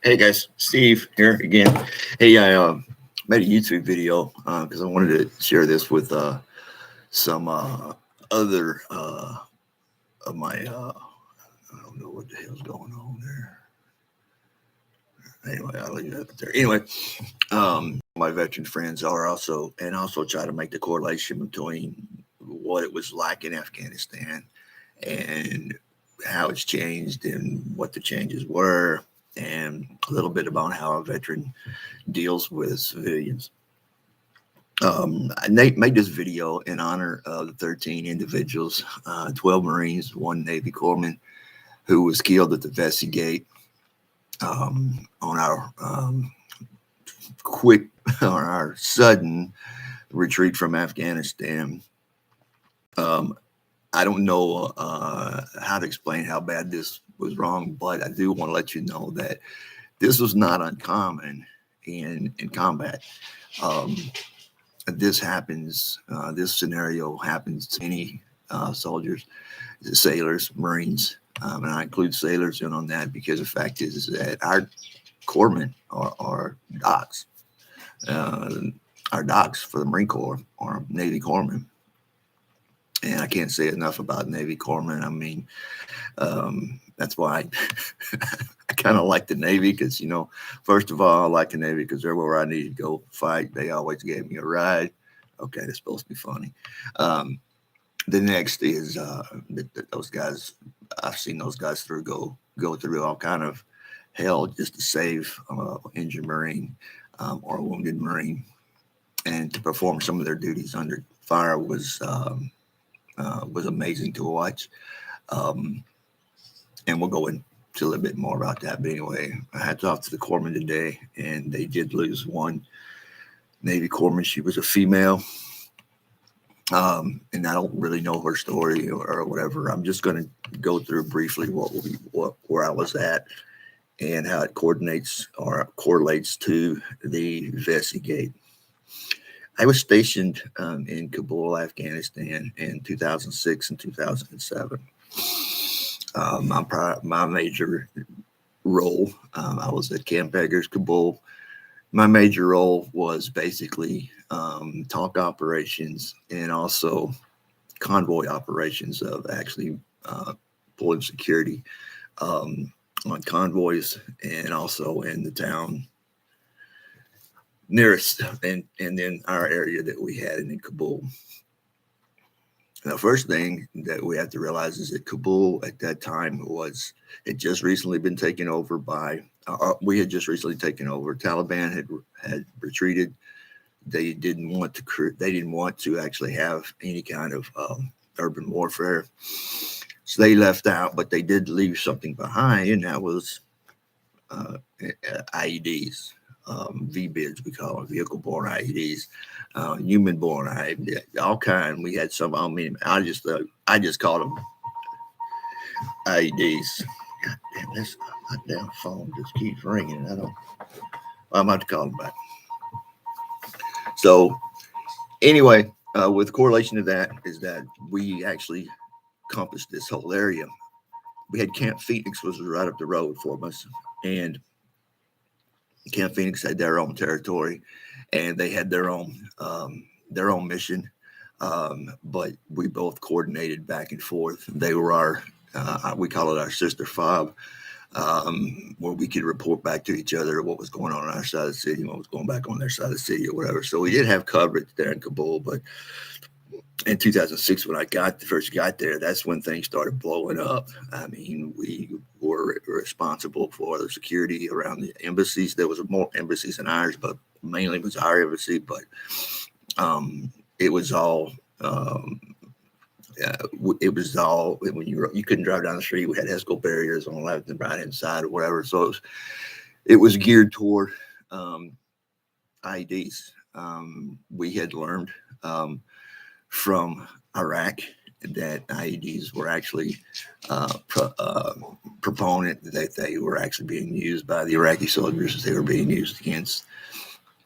Hey guys, Steve here again. Hey, I made a YouTube video because I wanted to share this with some other of my. I don't know what the hell's going on there. Anyway, I'll leave that there. Anyway, my veteran friends are also try to make the correlation between what it was like in Afghanistan and how it's changed and what the changes were, and a little bit about how a veteran deals with civilians. I made this video in honor of the 13 individuals, 12 Marines, one Navy corpsman who was killed at the Vesey Gate on our quick or our sudden retreat from Afghanistan. I don't know how to explain how bad this was wrong, but I do want to let you know that this was not uncommon in combat. Um, this happens, this scenario happens to any soldiers, sailors, Marines, and I include sailors in on that because the fact is that our corpsmen are docs. Uh, our docs for the Marine Corps are Navy corpsmen. And I can't say enough about Navy corpsmen. I mean, that's why I kind of like the Navy because, first of all, I like the Navy because they're where I needed to go fight. They always gave me a ride. Okay, that's supposed to be funny. The next is those guys. I've seen those guys go through all kind of hell just to save injured Marine or a wounded Marine, and to perform some of their duties under fire was amazing to watch. Um, and we'll go into a little bit more about that. But anyway, I had talked to the corpsman today, and they did lose one Navy corpsman. She was a female. And I don't really know her story or whatever. I'm just going to go through briefly where I was at and how it coordinates or correlates to the Vesey Gate. I was stationed in Kabul, Afghanistan in 2006 and 2007. My major role, I was at Camp Eggers, Kabul. My major role was basically talk operations and also convoy operations of actually pulling security on convoys and also in the town nearest and then our area that we had in Kabul. The first thing that we have to realize is that Kabul at that time had just recently been taken over by. We had just recently taken over. Taliban had retreated. They didn't want to. They didn't want to actually have any kind of urban warfare, so they left out. But they did leave something behind, and that was IEDs. VBIDs, we call them, vehicle-borne IEDs, human-borne IEDs, all kind. We had some. I mean, I just called them IEDs. God damn, my damn phone just keeps ringing. I'm about to call them back. So, anyway, with correlation to that is that we actually encompassed this whole area. We had Camp Phoenix was right up the road from us, and Camp Phoenix had their own territory, and they had their own mission. But we both coordinated back and forth. They were we call it our sister fob, where we could report back to each other what was going on our side of the city, what was going back on their side of the city, or whatever. So we did have coverage there in Kabul, but in 2006, when I first got there, that's when things started blowing up. I mean, we were responsible for the security around the embassies. There was more embassies than ours, but mainly it was our embassy. But it was all when you couldn't drive down the street. We had escort barriers on the left and right hand side or whatever. So it was geared toward IEDs. We had learned from Iraq that IEDs were actually proponent that they were actually being used by the Iraqi soldiers as they were being used against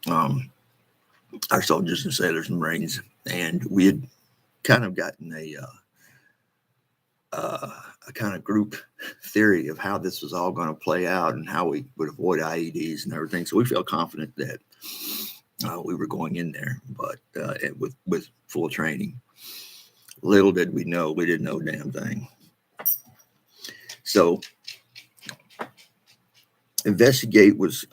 our soldiers and sailors and Marines. And we had kind of gotten a kind of group theory of how this was all going to play out and how we would avoid IEDs and everything. So we felt confident that we were going in there, but with full training. Little did we know, we didn't know a damn thing. So Investigate was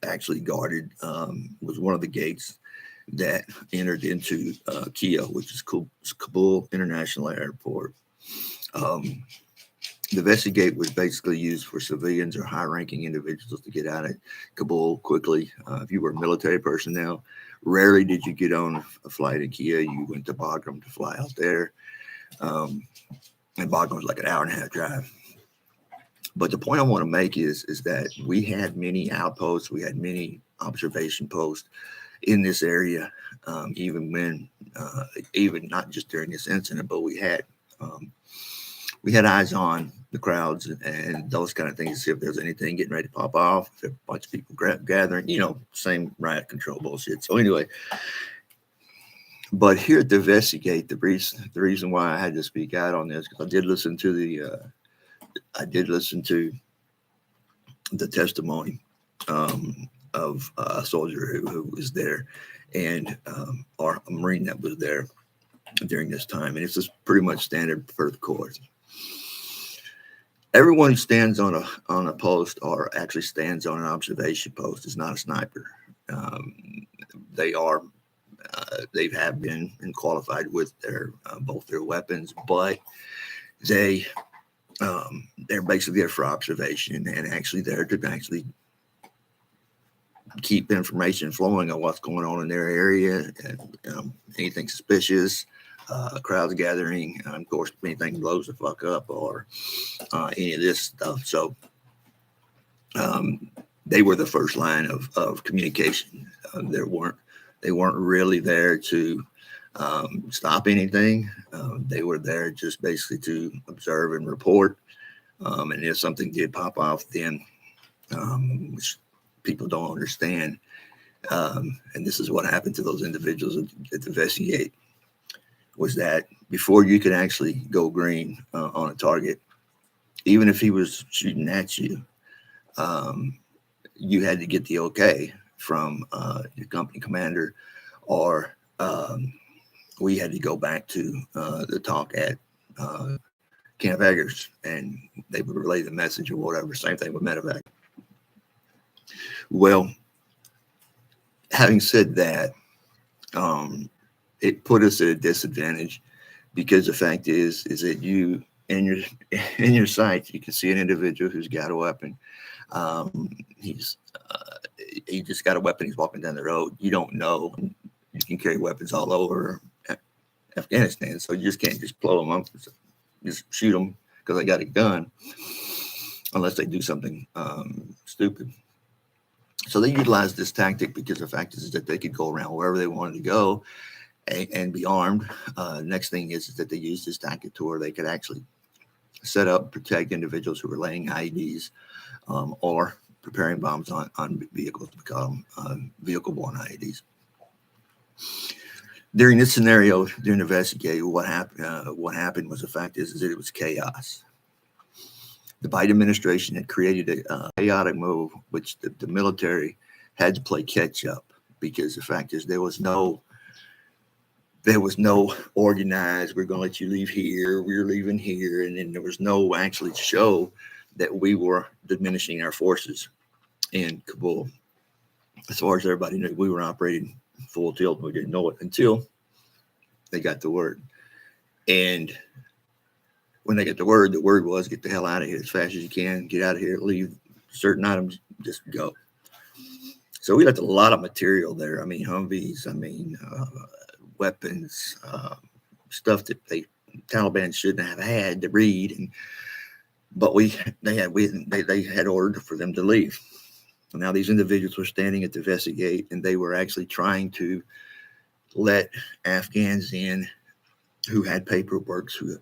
actually guarded, was one of the gates that entered into Kia, which is Kabul International Airport. The Investigate was basically used for civilians or high-ranking individuals to get out of Kabul quickly. If you were military personnel, rarely did you get on a flight in Kia. You went to Bagram to fly out there, and Bagram was like an hour and a half drive. But the point I want to make is that we had many outposts, we had many observation posts in this area, even not just during this incident, but we had eyes on the crowds and those kind of things to see if there's anything getting ready to pop off, if a bunch of people gathering, same riot control bullshit. So anyway, but here at the Investigate, the reason why I had to speak out on this, because I did listen to the testimony of a soldier who was there, and or a Marine that was there during this time, and it's just pretty much standard for the course. Everyone who stands on a post or actually stands on an observation post is not a sniper. They have been and qualified with their both their weapons, but they're basically there for observation and actually there to actually keep information flowing on what's going on in their area and anything suspicious. Crowds gathering, of course, anything blows the fuck up or any of this stuff. So they were the first line of communication. They weren't really there to stop anything. They were there just basically to observe and report. And if something did pop off, then which people don't understand. And this is what happened to those individuals at the Investigate. Was that before you could actually go green on a target, even if he was shooting at you, you had to get the okay from your company commander, or we had to go back to the talk at Camp Eggers, and they would relay the message or whatever. Same thing with Medevac. Well, having said that, it put us at a disadvantage because the fact is that you in your sight you can see an individual who's got a weapon. He just got a weapon. He's walking down the road. You don't know. You can carry weapons all over Afghanistan, so you just can't just blow them up, just shoot them because they got a gun, unless they do something stupid. So they utilized this tactic because the fact is that they could go around wherever they wanted to go and be armed. Next thing is that they used this tactic to where they could actually set up, protect individuals who were laying IEDs or preparing bombs on vehicles to become vehicle-borne IEDs. During this scenario, during the Investigate, what happened was the fact is that it was chaos. The Biden administration had created a chaotic move, which the military had to play catch up, because the fact is there was no organized, we're going to let you leave here, we're leaving here, and then there was no actually show that we were diminishing our forces in Kabul. As far as everybody knew, we were operating full tilt. We didn't know it until they got the word. And when they got the word was get the hell out of here as fast as you can, get out of here, leave certain items, just go. So we left a lot of material there. I mean, Humvees, weapons, stuff that Taliban shouldn't have had to read, but they had ordered for them to leave. And now these individuals were standing at the Investigate, and they were actually trying to let Afghans in who had paperwork to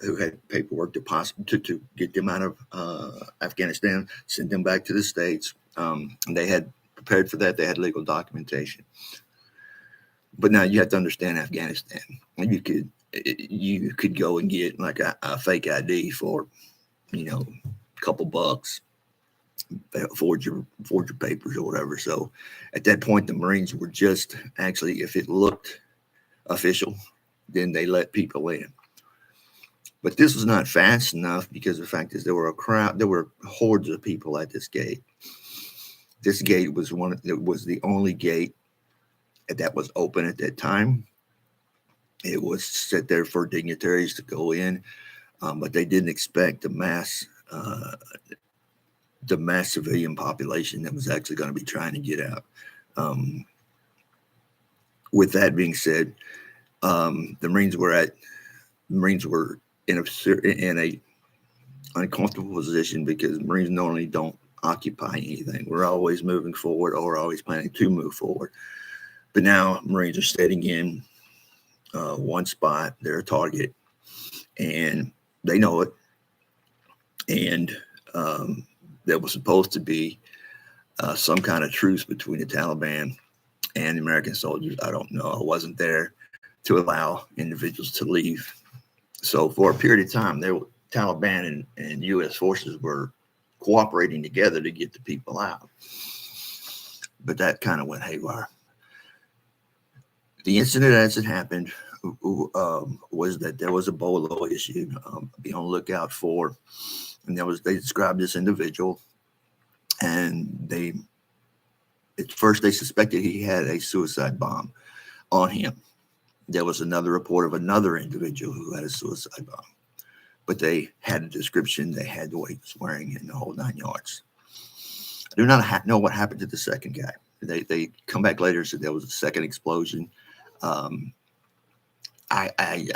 get them out of Afghanistan, send them back to the States. And they had prepared for that. They had legal documentation. But now you have to understand Afghanistan. You could you could go and get like a fake ID for, a couple bucks, forge your papers or whatever. So at that point, the Marines were just actually, if it looked official, then they let people in. But this was not fast enough because the fact is there were hordes of people at this gate. This gate was the only gate that was open at that time. It was set there for dignitaries to go in, but they didn't expect the mass civilian population that was actually going to be trying to get out. With that being said, the Marines were in a uncomfortable position because Marines normally don't occupy anything. We're always moving forward or always planning to move forward. But now Marines are setting in one spot, they're a target, and they know it. And there was supposed to be some kind of truce between the Taliban and the American soldiers. I don't know. I wasn't there to allow individuals to leave. So for a period of time, Taliban and U.S. forces were cooperating together to get the people out. But that kind of went haywire. The incident as it happened was that there was a bolo issued. Be on the lookout for, and they described this individual, and at first they suspected he had a suicide bomb on him. There was another report of another individual who had a suicide bomb, but they had a description. They had what he was wearing in the whole 9 yards. I do not know what happened to the second guy. They come back later and said there was a second explosion. I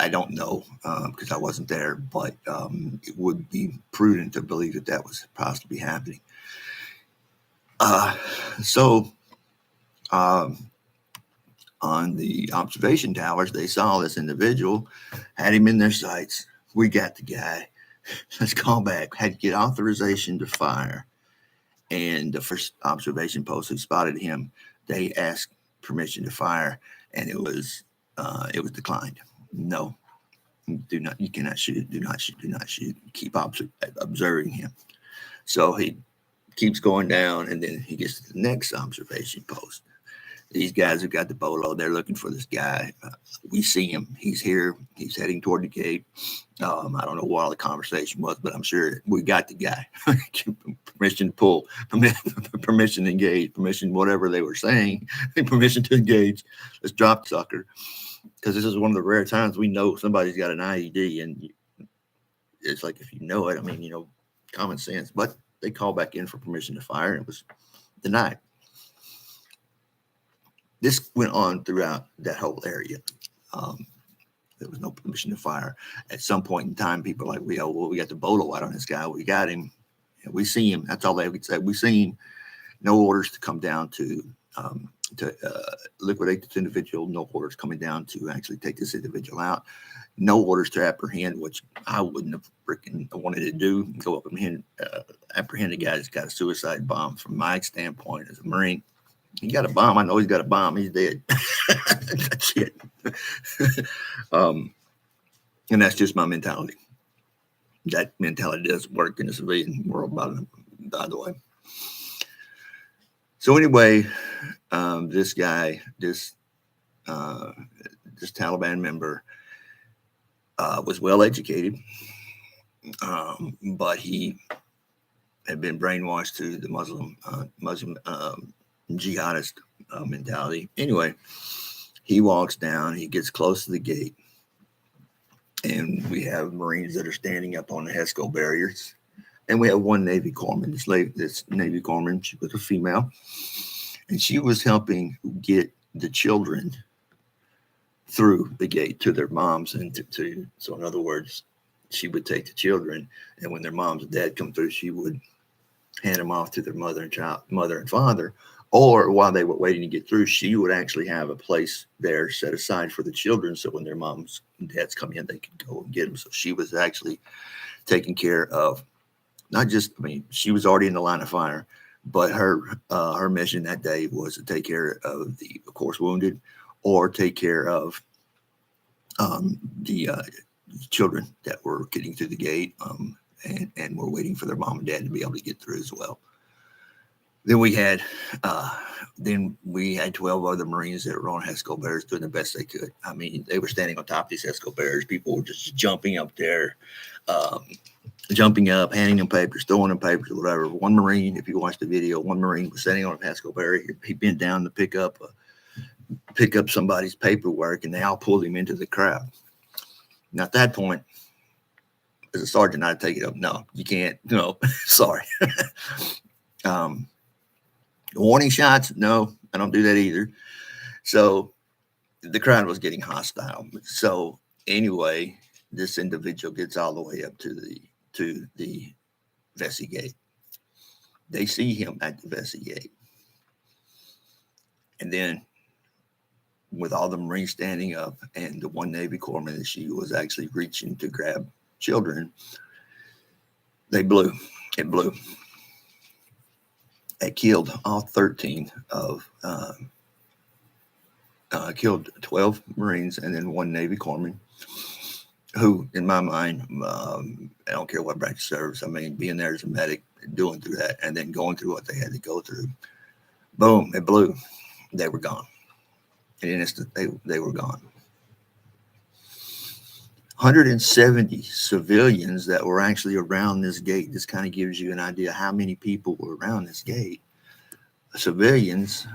don't know because I wasn't there, but it would be prudent to believe that was possibly happening. On the observation towers, they saw this individual, had him in their sights. We got the guy. Let's call back. Had to get authorization to fire. And the first observation post who spotted him, they asked permission to fire, and it was declined. No, you cannot shoot. Do not shoot. Do not shoot. Keep observing him. So he keeps going down, and then he gets to the next observation post. These guys have got the bolo. They're looking for this guy. We see him. He's here. He's heading toward the gate. I don't know what all the conversation was, but I'm sure we got the guy. Permission to pull, permission to engage, permission, whatever they were saying, permission to engage. Let's drop the sucker. Because this is one of the rare times we know somebody's got an IED, and it's like, if you know it, I mean, common sense. But they called back in for permission to fire, and it was denied. This went on throughout that whole area. There was no permission to fire. At some point in time, people are like, we got the bolo out on this guy. We got him. And we see him. That's all they would say. We see him. No orders to come down to liquidate this individual. No orders coming down to actually take this individual out. No orders to apprehend, which I wouldn't have freaking wanted to do. Go up and apprehend a guy that's got a suicide bomb. From my standpoint as a Marine, he got a bomb. I know he's got a bomb. He's dead. That's it. And that's just my mentality. That mentality doesn't work in the civilian world, by the way. So anyway, this guy, this Taliban member, was well educated, but he had been brainwashed to the Muslim jihadist mentality. Anyway, he walks down, he gets close to the gate, and we have Marines that are standing up on the HESCO barriers, and we have one Navy corpsman. This Navy corpsman, she was a female, and she was helping get the children through the gate to their moms, and so in other words, she would take the children, and when their moms and dad come through, she would hand them off to their mother and father. Or while they were waiting to get through, she would actually have a place there set aside for the children. So when their moms and dads come in, they could go and get them. So she was actually taking care of not just, she was already in the line of fire, but her mission that day was to take care of the, of course, wounded, or take care of the children that were getting through the gate, and were waiting for their mom and dad to be able to get through as well. Then we had 12 other Marines that were on Hesco Bears doing the best they could. I mean, they were standing on top of these Hesco Bears. People were just jumping up there, jumping up, handing them papers, throwing them papers, or whatever. One Marine, if you watch the video, one Marine was standing on a Hesco Bear. He bent down to pick up somebody's paperwork, and they all pulled him into the crowd. Now, at that point, as a sergeant, I'd take it up. No, you can't. No, sorry. Warning shots? No, I don't do that either. So the crowd was getting hostile. So anyway, this individual gets all the way up to the Vesey Gate. They see him at the Vesey Gate. And then with all the Marines standing up and the one Navy corpsman that she was actually reaching to grab children, they blew. It blew. It killed all 13 of, killed 12 Marines and then one Navy corpsman who, in my mind, I don't care what branch of service, I mean, being there as a medic, doing through that, and then going through what they had to go through. Boom, it blew. They were gone. In an instant, they were gone. 170 civilians that were actually around this gate. This kind of gives you an idea how many people were around this gate. Civilians,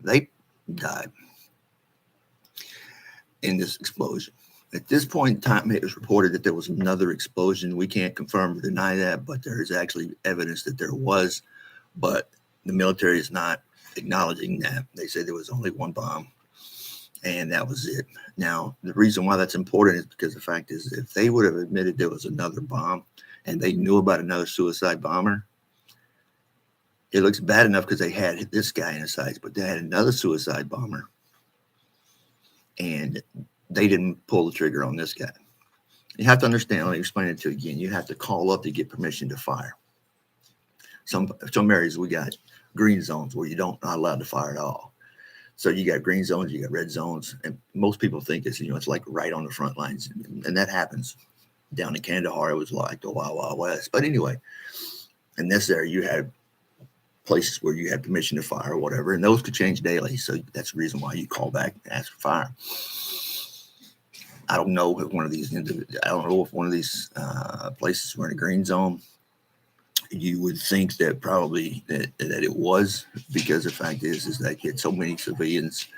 they died in this explosion. At this point in time, it was reported that there was another explosion. We can't confirm or deny that, but there is actually evidence that there was. But the military is not acknowledging that. They say there was only one bomb, and that was it. Now, the reason why that's important is because the fact is, if they would have admitted there was another bomb and they knew about another suicide bomber, it looks bad enough because they had this guy in the sights, but they had another suicide bomber, and they didn't pull the trigger on this guy. You have to understand, let me explain it to you again. You have to call up to get permission to fire. Some areas we got green zones where not allowed to fire at all. So you got green zones, you got red zones, and most people think it's like right on the front lines, and that happens. Down in Kandahar, it was like the Wild Wild West. But anyway, in this area, you had places where you had permission to fire or whatever, and those could change daily. So that's the reason why you call back and ask for fire. I don't know if one of these places were in a green zone. You would think that probably that it was, because the fact is that you had so many civilians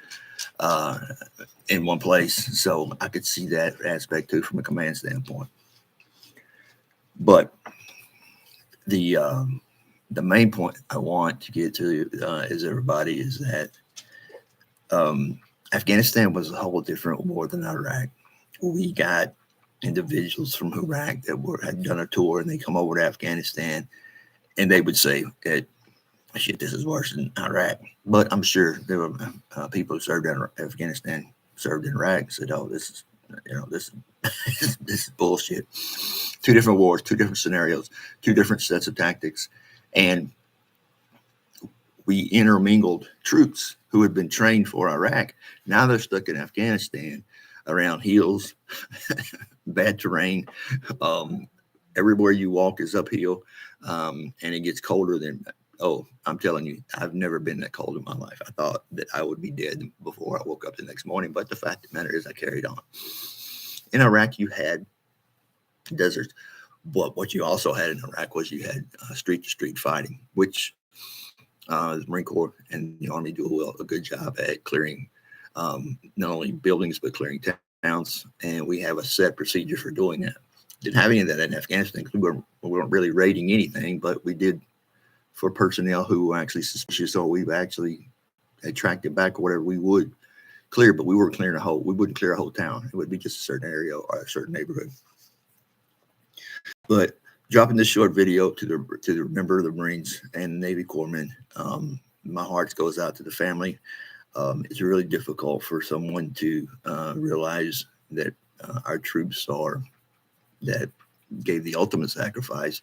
in one place. So I could see that aspect too from a command standpoint. But the main point I want to get to is that Afghanistan was a whole different war than Iraq. We got individuals from Iraq that had done a tour, and they come over to Afghanistan, and they would say, shit, this is worse than Iraq. But I'm sure there were people who served in Afghanistan, served in Iraq, said, oh, this is bullshit. 2 different wars, 2 different scenarios, 2 different sets of tactics. And we intermingled troops who had been trained for Iraq. Now they're stuck in Afghanistan around hills, bad terrain. Everywhere you walk is uphill, and it gets colder than, I'm telling you, I've never been that cold in my life. I thought that I would be dead before I woke up the next morning, but the fact of the matter is I carried on. In Iraq, you had deserts, but what you also had in Iraq was you had street-to-street fighting, which the Marine Corps and the Army do a good job at clearing not only buildings, but clearing towns, and we have a set procedure for doing that. Didn't have any of that in Afghanistan because we weren't really raiding anything, but we did for personnel who were actually suspicious, or we've actually attracted back or whatever, we would clear, but we weren't clearing we wouldn't clear a whole town. It would be just a certain area or a certain neighborhood. But dropping this short video to remember the Marines and Navy corpsmen, my heart goes out to the family. It's really difficult for someone to realize that our troops that gave the ultimate sacrifice.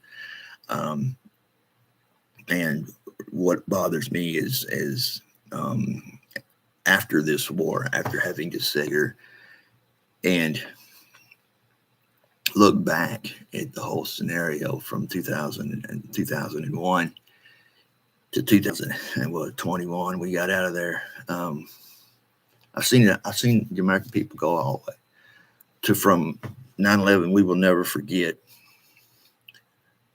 And what bothers me is after this war, after having to sit here and look back at the whole scenario from 2000 and 2001 to 2021. We got out of there. I've seen it. I've seen the American people go all the way to from 9/11. We will never forget,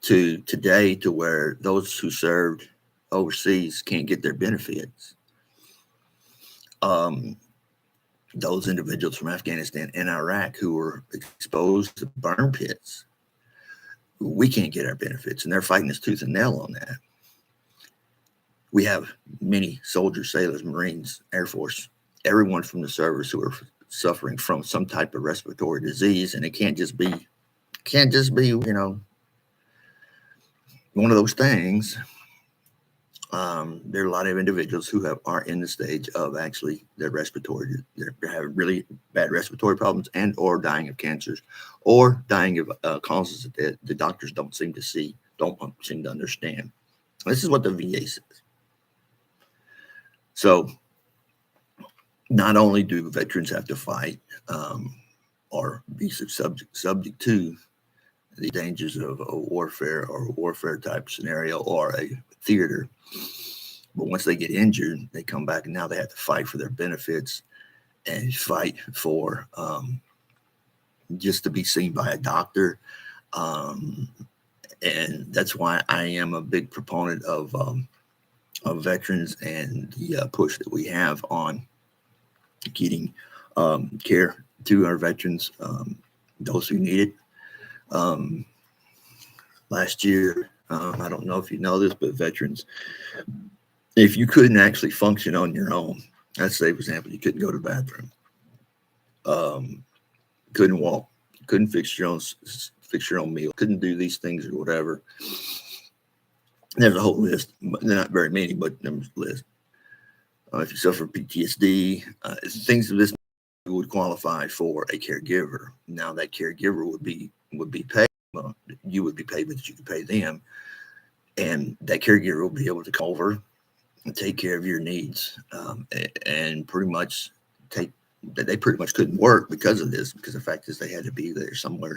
to today, to where those who served overseas can't get their benefits. Those individuals from Afghanistan and Iraq who were exposed to burn pits, we can't get our benefits, and they're fighting us tooth and nail on that. We have many soldiers, sailors, Marines, Air Force, everyone from the service who are suffering from some type of respiratory disease, and it can't just be, one of those things. There are a lot of individuals who are in the stage of actually they're having really bad respiratory problems and or dying of cancers or dying of causes that the doctors don't seem to understand. This is what the VA says. So not only do veterans have to fight or be subject to the dangers of a warfare type scenario or a theater, but once they get injured, they come back and now they have to fight for their benefits and fight for just to be seen by a doctor. And that's why I am a big proponent of veterans and the push that we have on getting care to our veterans, those who need it. Last year, I don't know if you know this, but veterans, if you couldn't actually function on your own, let's say, for example, you couldn't go to the bathroom, couldn't walk, couldn't fix your own meal, couldn't do these things or whatever. There's a whole list. They're not very many, but there's a list. If you suffer PTSD, things of this would qualify for a caregiver. Now that caregiver would be paid. Well, you would be paid, but you could pay them, and that caregiver will be able to come over and take care of your needs, and pretty much they pretty much couldn't work because of this, because the fact is they had to be there somewhere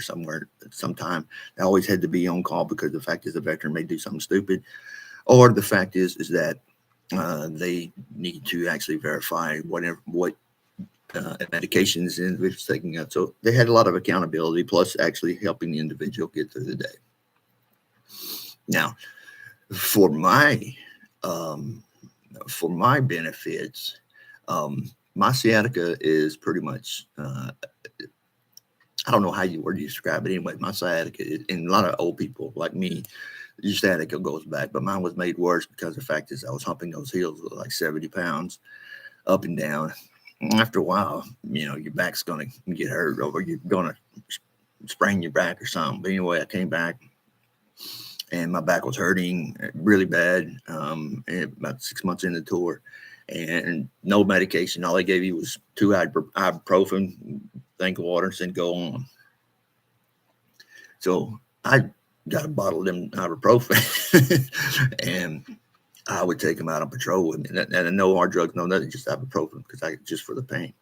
at some time. They always had to be on call because the fact is the veteran may do something stupid, or the fact is that they need to actually verify what medications the individual's taking out. So they had a lot of accountability, plus actually helping the individual get through the day. Now, for my benefits, my sciatica is pretty much, I don't know how you describe it anyway. My sciatica, and a lot of old people like me, your sciatica goes back, but mine was made worse because the fact is I was humping those hills with like 70 pounds up and down. After a while, your back's going to get hurt, or you're going to sprain your back or something. But anyway, I came back and my back was hurting really bad about 6 months into the tour, and no medication. All they gave you was 2 ibuprofen, think of water, and said go on. So I got a bottle of them ibuprofen and I would take them out on patrol with me. And no hard drugs, no nothing, just ibuprofen, because just for the pain,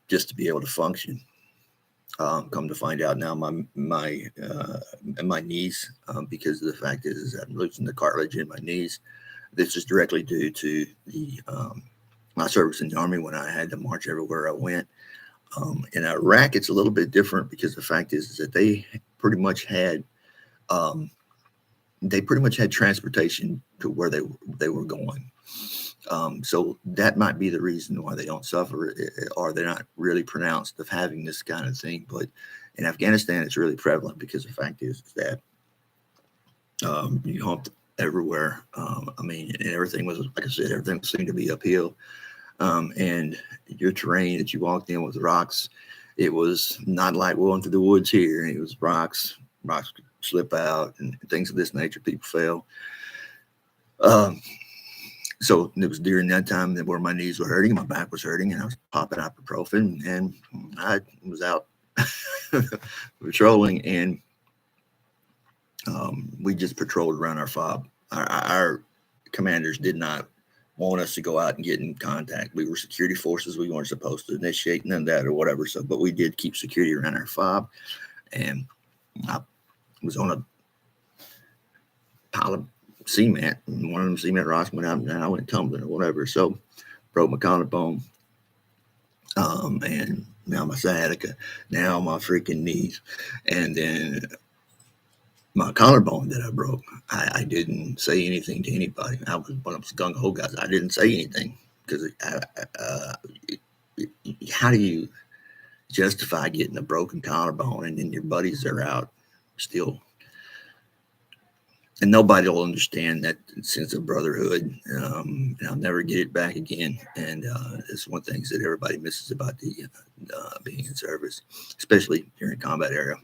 just to be able to function. Come to find out now, my knees, because of the fact is I'm losing the cartilage in my knees. This is directly due to the my service in the Army when I had to march everywhere I went. In Iraq, it's a little bit different because the fact is that they pretty much had transportation to where they were going. So that might be the reason why they don't suffer, or they're not really pronounced of having this kind of thing. But in Afghanistan, it's really prevalent because the fact is that you humped everywhere. And everything was, like I said, everything seemed to be uphill. And your terrain that you walked in with rocks, it was not like going through the woods here. It was rocks could slip out and things of this nature. People fell. So it was during that time that where my knees were hurting, my back was hurting, and I was popping ibuprofen, and I was out patrolling, and we just patrolled around our fob. Our commanders did not want us to go out and get in contact. We were security forces. We weren't supposed to initiate none of that or whatever. So, but we did keep security around our fob. And I was on a pile of cement, and one of them cement rocks went out, and I went tumbling or whatever. So, broke my collarbone. And now my sciatica, now my freaking knees, and then my collarbone that I broke. I didn't say anything to anybody. I was one of those gung ho guys. I didn't say anything because how do you justify getting a broken collarbone and then your buddies are out still? And nobody will understand that sense of brotherhood. And I'll never get it back again. And it's one of the things that everybody misses about the being in service, especially during combat era.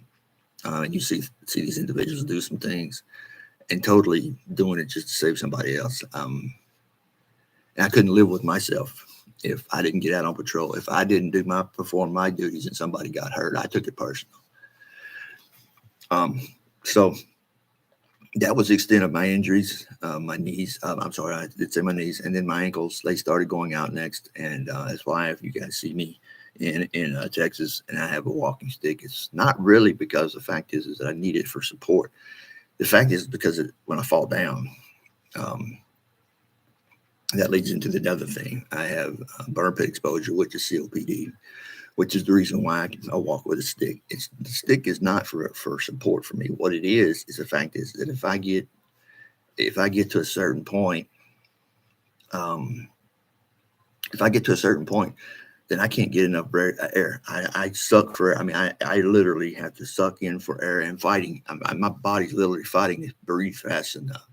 And you see these individuals do some things and totally doing it just to save somebody else. And I couldn't live with myself if I didn't get out on patrol. If I didn't perform my duties and somebody got hurt, I took it personal. So that was the extent of my injuries. My knees, I'm sorry, I did say my knees, and then my ankles, they started going out next. And that's why if you guys see me in Texas and I have a walking stick, it's not really because the fact is that I need it for support. The fact is because when I fall down, that leads into the other thing. I have burn pit exposure, which is COPD, which is the reason why I walk with a stick. The stick is not for support for me. What it is the fact is that if I get to a certain point, then I can't get enough air. I suck for air. I mean, I literally have to suck in for air and fighting. My body's literally fighting to breathe fast enough.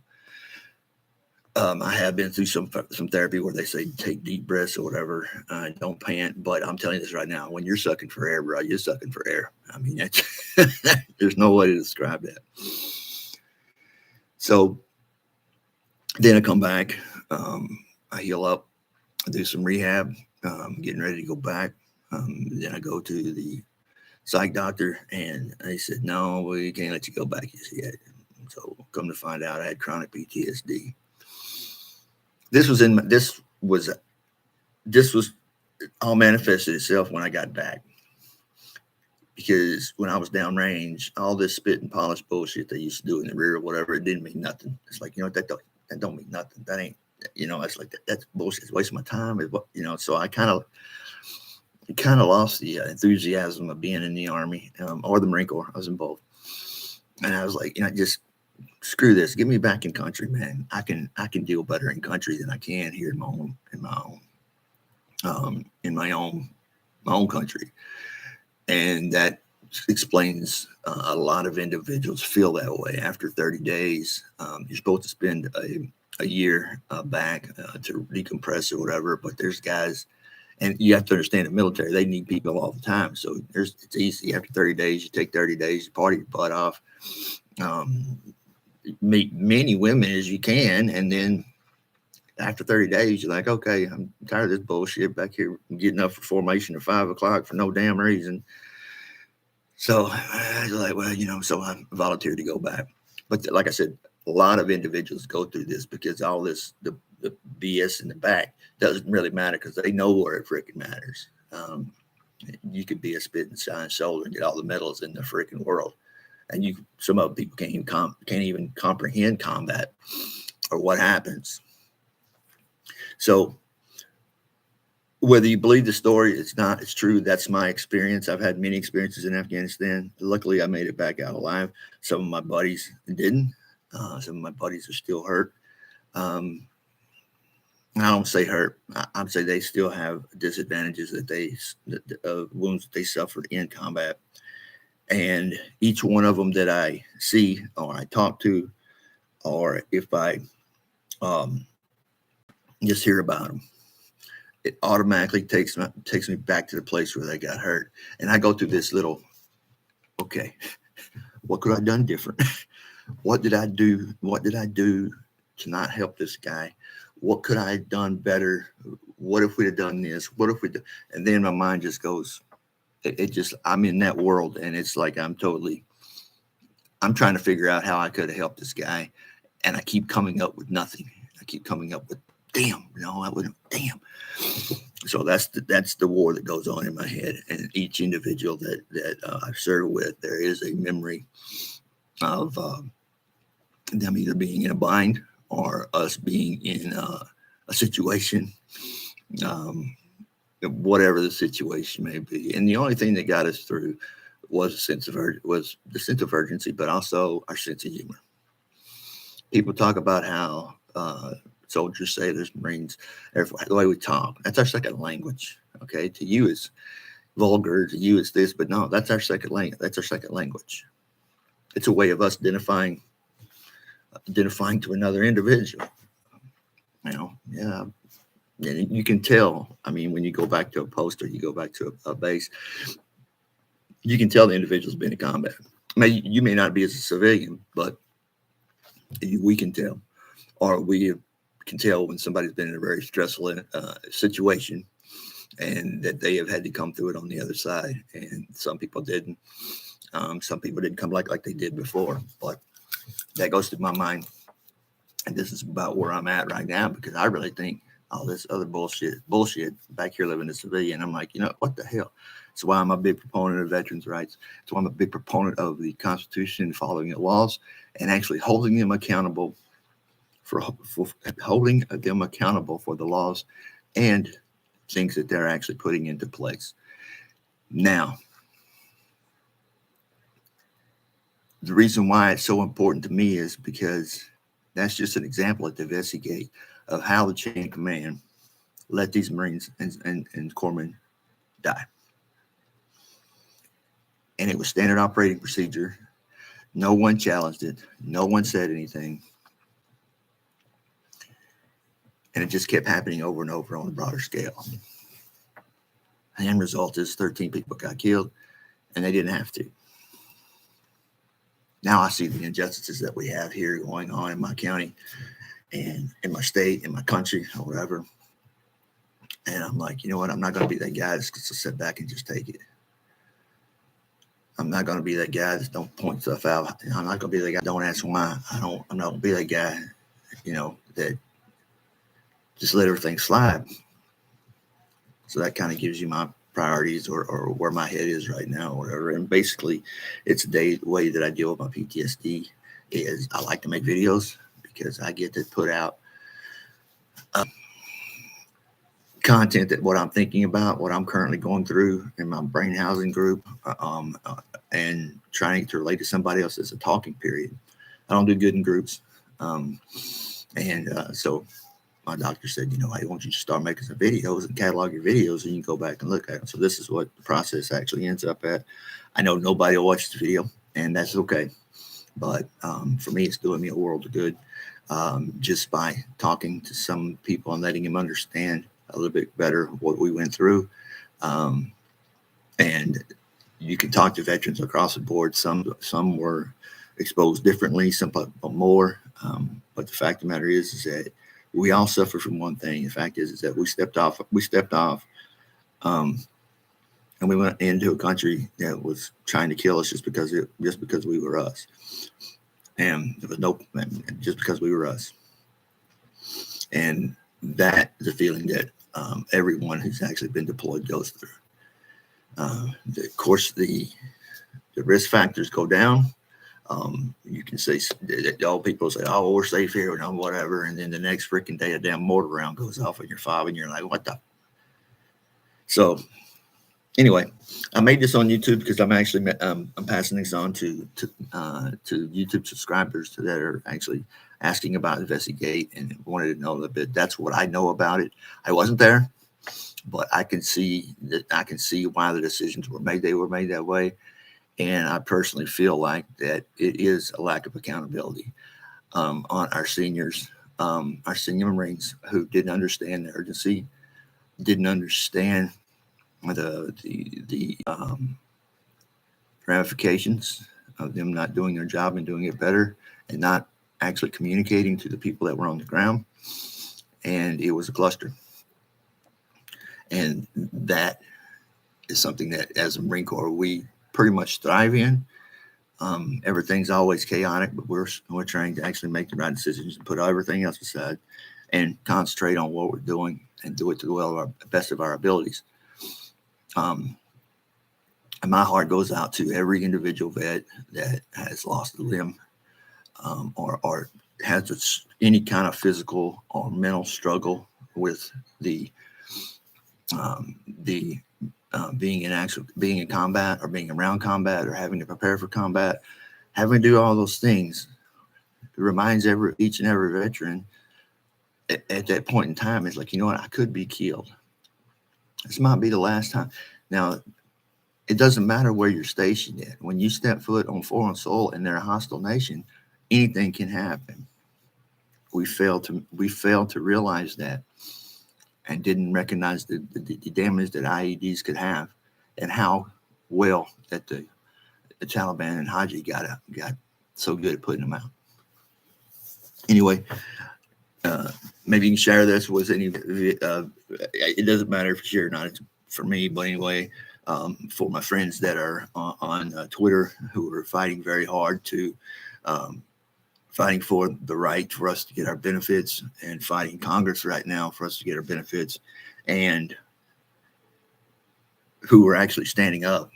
I have been through some therapy where they say take deep breaths or whatever. Don't pant. But I'm telling you this right now: when you're sucking for air, bro, you're sucking for air. I mean, there's no way to describe that. So then I come back, I heal up, I do some rehab, getting ready to go back. Then I go to the psych doctor, and they said, "No, we can't let you go back just yet." So come to find out, I had chronic PTSD. This was all manifested itself when I got back, because when I was downrange, all this spit and polish bullshit they used to do in the rear or whatever, it didn't mean nothing. It's like, that don't mean nothing. That ain't, it's like that's bullshit. It's wasting my time. So I kind of lost the enthusiasm of being in the Army or the Marine Corps. I was in both, and I was like, just screw this. Get me back in country, man. I can deal better in country than I can here in my own country. And that explains a lot of individuals feel that way. After 30 days, you're supposed to spend a year back to decompress or whatever. But there's guys, and you have to understand the military, they need people all the time. So it's easy. After 30 days, you take 30 days, you party your butt off. Meet many women as you can, and then after 30 days, you're like, okay, I'm tired of this bullshit back here, getting up for formation at 5 o'clock for no damn reason. So I was like, well, so I volunteered to go back. But like I said, a lot of individuals go through this because all this, the BS in the back doesn't really matter because they know where it freaking matters. You could be a spit and shine shoulder and get all the medals in the freaking world. And some other people can't even comprehend combat or what happens. So whether you believe the story, it's true. That's my experience. I've had many experiences in Afghanistan. Luckily, I made it back out alive. Some of my buddies didn't. Some of my buddies are still hurt. I don't say hurt. I'd say they still have disadvantages wounds that they suffered in combat. And each one of them that I see or I talk to, or if I just hear about them, it automatically takes me back to the place where they got hurt. And I go through this little, okay, what could I have done different? What did I do? What did I do to not help this guy? What could I have done better? What if we'd have done this? What if we did? And then my mind just goes, I'm in that world, and it's like I'm trying to figure out how I could have helped this guy, and I keep coming up with nothing. I keep coming up with damn, I wouldn't, damn. So that's the war that goes on in my head. And each individual that I've served with, there is a memory of them either being in a bind or us being in a situation, whatever the situation may be. And the only thing that got us through was the sense of urgency, but also our sense of humor. People talk about how soldiers, sailors, Marines, the way we talk. That's our second language. Okay, to you it's vulgar, to you it's this, but no, that's our second language. That's our second language. It's a way of us identifying to another individual. Yeah. And you can tell. I mean, when you go back to a post or you go back to a base, you can tell the individual's been in combat. You may not be as a civilian, but we can tell, or we can tell when somebody's been in a very stressful situation and that they have had to come through it on the other side. And some people didn't. Some people didn't come like they did before. But that goes through my mind. And this is about where I'm at right now, because I really think all this other bullshit back here living as a civilian. I'm like, what the hell? That's why I'm a big proponent of veterans' rights. That's why I'm a big proponent of the Constitution, following the laws, and actually holding them accountable for holding them accountable for the laws and things that they're actually putting into place. Now, the reason why it's so important to me is because that's just an example at the investigate of how the chain of command let these Marines and corpsmen die. And it was standard operating procedure. No one challenged it. No one said anything. And it just kept happening over and over on a broader scale. The end result is 13 people got killed, and they didn't have to. Now I see the injustices that we have here going on in my county and in my state, in my country, or whatever. And I'm like, you know what? I'm not going to be that guy that's going to sit back and just take it. I'm not going to be that guy that don't point stuff out. I'm not going to be that guy that don't ask why. I'm not going to be that guy, that just let everything slide. So that kind of gives you my priorities or where my head is right now, or whatever. And basically, it's the way that I deal with my PTSD is I like to make videos because I get to put out content that what I'm thinking about, what I'm currently going through in my brain housing group, and trying to relate to somebody else as a talking period. I don't do good in groups. So my doctor said, hey, why don't you just start making some videos and catalog your videos and you can go back and look at them. So this is what the process actually ends up at. I know nobody will watch the video, and that's okay. But for me, it's doing me a world of good just by talking to some people and letting them understand a little bit better what we went through. And you can talk to veterans across the board. Some were exposed differently, some more. But the fact of the matter is that we all suffer from one thing. The fact is that we stepped off, and we went into a country that was trying to kill us just because we were us. And there was just because we were us. And that is a feeling that everyone who's actually been deployed goes through. Of course, the risk factors go down. You can say all people say, "Oh, we're safe here," and whatever, and then the next freaking day, a damn mortar round goes off in your fob, and you're like, "What the?" So, anyway, I made this on YouTube because I'm actually I'm passing this on to YouTube subscribers that are actually asking about Investigate and wanted to know a little bit. That's what I know about it. I wasn't there, but I can see why the decisions were made. They were made that way. And I personally feel like that it is a lack of accountability on our seniors, our senior Marines who didn't understand the urgency, didn't understand the ramifications of them not doing their job and doing it better and not actually communicating to the people that were on the ground. And it was a cluster. And that is something that as a Marine Corps, we pretty much thrive in. Everything's always chaotic, but we're trying to actually make the right decisions and put everything else aside and concentrate on what we're doing and do it to the best of our abilities. And my heart goes out to every individual vet that has lost a limb, or has any kind of physical or mental struggle with the being in combat, or being around combat, or having to prepare for combat, having to do all those things. It reminds each and every veteran at that point in time, it's like, you know what, I could be killed. This might be the last time. Now, it doesn't matter where you're stationed at. When you step foot on foreign soil and they're a hostile nation, anything can happen. We failed to realize that, and didn't recognize the damage that IEDs could have, and how well that the Taliban and Haji got so good at putting them out. Anyway, maybe you can share this with any. It doesn't matter if you share or not. It's for me, but anyway, for my friends that are on Twitter, who are fighting very hard to. Fighting for the right for us to get our benefits, and fighting Congress right now for us to get our benefits, and who are actually standing up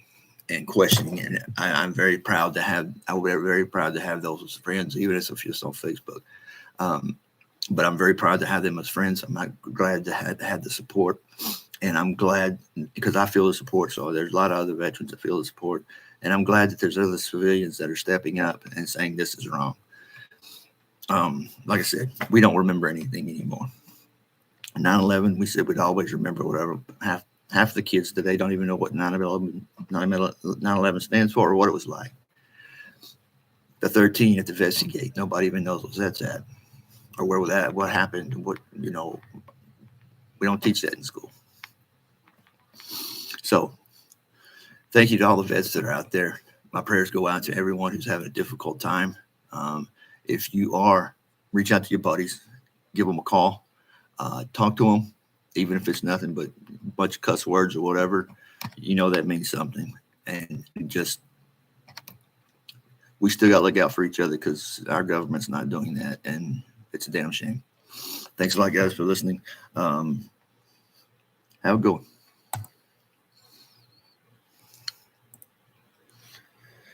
and questioning it. I'm very proud to have. We're very proud to have those as friends, even if it's just on Facebook. But I'm very proud to have them as friends. I'm not glad to have the support, and I'm glad because I feel the support. So there's a lot of other veterans that feel the support, and I'm glad that there's other civilians that are stepping up and saying this is wrong. Like I said, we don't remember anything anymore. 9/11, we said we'd always remember whatever. Half the kids today don't even know what 9/11 stands for, or what it was like. The 13 at the Vesey Gate, nobody even knows what that's at, or what happened. We don't teach that in school. So, thank you to all the vets that are out there. My prayers go out to everyone who's having a difficult time. If you are, reach out to your buddies, give them a call, talk to them, even if it's nothing but a bunch of cuss words or whatever, that means something. And just, we still got to look out for each other, because our government's not doing that, and it's a damn shame. Thanks a lot, guys, for listening. Have a good one.